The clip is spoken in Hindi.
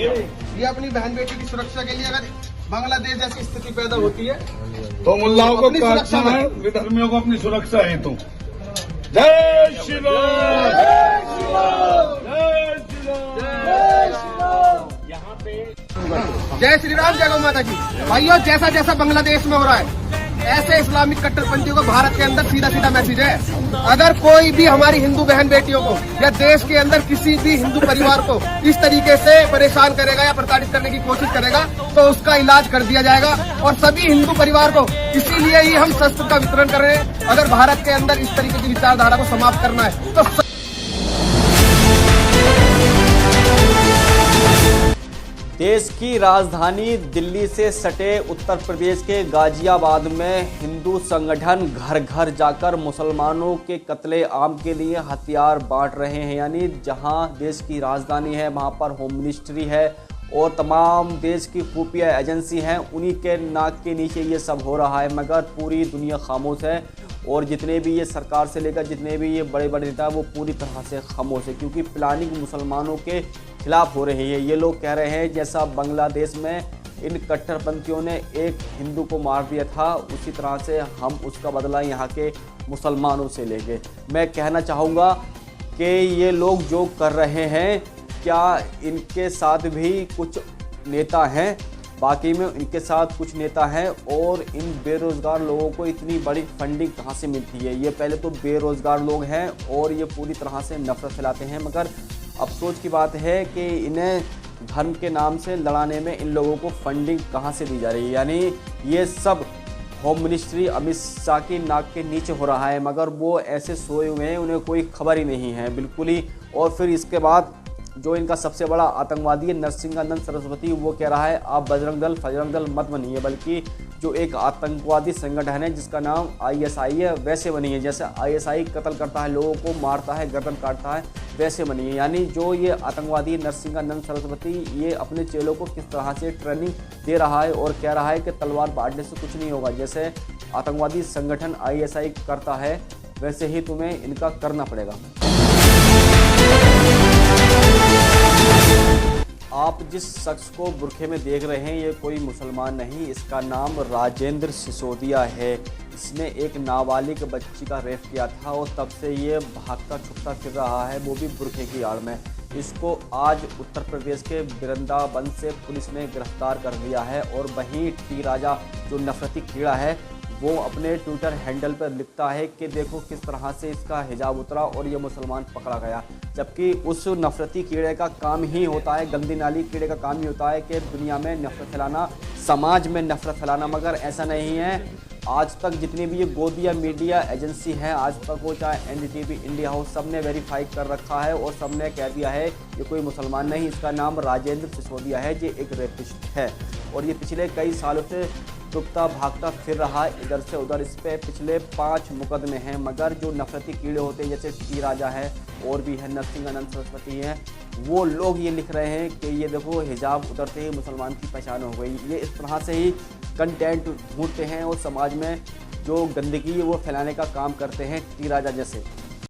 ये अपनी बहन बेटी की सुरक्षा के लिए अगर बांग्लादेश जैसी स्थिति पैदा होती है तो मुल्लाओं को अपनी सुरक्षा काटना है, विधर्मियों को अपनी सुरक्षा है। तो जय श्री राम, जय श्री राम, जय श्री राम। जय श्री राम, जय गौ माता की। भाइयों, जैसा जैसा बांग्लादेश में हो रहा है, ऐसे इस्लामिक कट्टरपंथियों को भारत के अंदर सीधा सीधा मैसेज है। अगर कोई भी हमारी हिंदू बहन बेटियों को या देश के अंदर किसी भी हिंदू परिवार को इस तरीके से परेशान करेगा या प्रताड़ित करने की कोशिश करेगा तो उसका इलाज कर दिया जाएगा। और सभी हिंदू परिवार को इसीलिए ही हम शस्त्र का वितरण कर रहे हैं। अगर भारत के अंदर इस तरीके की विचारधारा को समाप्त करना है तो देश की राजधानी दिल्ली से सटे उत्तर प्रदेश के गाजियाबाद में हिंदू संगठन घर घर जाकर मुसलमानों के कत्ले आम के लिए हथियार बांट रहे हैं। यानी जहां देश की राजधानी है वहां पर होम मिनिस्ट्री है और तमाम देश की खुफिया एजेंसी हैं, उन्हीं के नाक के नीचे ये सब हो रहा है। मगर पूरी दुनिया खामोश है और जितने भी ये सरकार से लेकर जितने भी ये बड़े बड़े नेता वो पूरी तरह से खामोश है, क्योंकि प्लानिंग मुसलमानों के खिलाफ हो रही है। ये लोग कह रहे हैं जैसा बांग्लादेश में इन कट्टरपंथियों ने एक हिंदू को मार दिया था, उसी तरह से हम उसका बदला यहाँ के मुसलमानों से लेंगे। मैं कहना चाहूँगा कि ये लोग जो कर रहे हैं, क्या इनके साथ भी कुछ नेता हैं? बाकी में इनके साथ कुछ नेता हैं। और इन बेरोज़गार लोगों को इतनी बड़ी फंडिंग कहाँ से मिलती है? ये पहले तो बेरोज़गार लोग हैं और ये पूरी तरह से नफरत फैलाते हैं। मगर अफसोस की बात है कि इन्हें धर्म के नाम से लड़ाने में इन लोगों को फंडिंग कहाँ से दी जा रही है। यानी ये सब होम मिनिस्ट्री अमित शाह की नाक के नीचे हो रहा है, मगर वो ऐसे सोए हुए हैं, उन्हें कोई खबर ही नहीं है बिल्कुल ही। और फिर इसके बाद जो इनका सबसे बड़ा आतंकवादी है नरसिंहानंद सरस्वती, वो कह रहा है आप बजरंग दल फजरंग दल मत बनिए, बल्कि जो एक आतंकवादी संगठन है जिसका नाम ISI है वैसे बनिए। जैसे ISI कत्ल करता है, लोगों को मारता है, गर्दन काटता है, वैसे बनिए। यानी जो ये आतंकवादी नरसिंहानंद सरस्वती ये अपने चेलों को किस तरह से ट्रेनिंग दे रहा है और कह रहा है कि तलवार बांटने से कुछ नहीं होगा। जैसे आतंकवादी संगठन ISI करता है वैसे ही तुम्हें इनका करना पड़ेगा। आप जिस शख्स को बुरखे में देख रहे हैं ये कोई मुसलमान नहीं, इसका नाम राजेंद्र सिसोदिया है। इसने एक नाबालिग बच्ची का रेप किया था और तब से ये भागता छुपता फिर रहा है, वो भी बुरखे की आड़ में। इसको आज उत्तर प्रदेश के वृंदावन से पुलिस ने गिरफ्तार कर लिया है। और वहीं टी राजा जो नफरती कीड़ा है वो अपने ट्विटर हैंडल पर लिखता है कि देखो किस तरह से इसका हिजाब उतरा और ये मुसलमान पकड़ा गया। जबकि उस नफरती कीड़े का काम ही होता है, गंदी नाली कीड़े का काम ही होता है कि दुनिया में नफरत फैलाना, समाज में नफरत फैलाना। मगर ऐसा नहीं है। आज तक जितनी भी ये गोदिया मीडिया एजेंसी हैं, आज तक वो चाहे NDTV इंडिया हो, सब ने वेरीफाई कर रखा है और सब ने कह दिया है ये कोई मुसलमान नहीं, इसका नाम राजेंद्र सिसोदिया है, ये एक रेपिस्ट है। और ये पिछले कई सालों से डूबता भागता फिर रहा है इधर से उधर। इस पे पिछले 5 मुकदमे हैं। मगर जो नफरती कीड़े होते हैं जैसे टी राजा है और भी है नरसिंहानंद सरस्वती हैं, वो लोग ये लिख रहे हैं कि ये देखो हिजाब उतरते ही मुसलमान की पहचान हो गई। ये इस तरह से ही कंटेंट ढूंढते हैं और समाज में जो गंदगी है वो फैलाने का काम करते हैं टी राजा जैसे।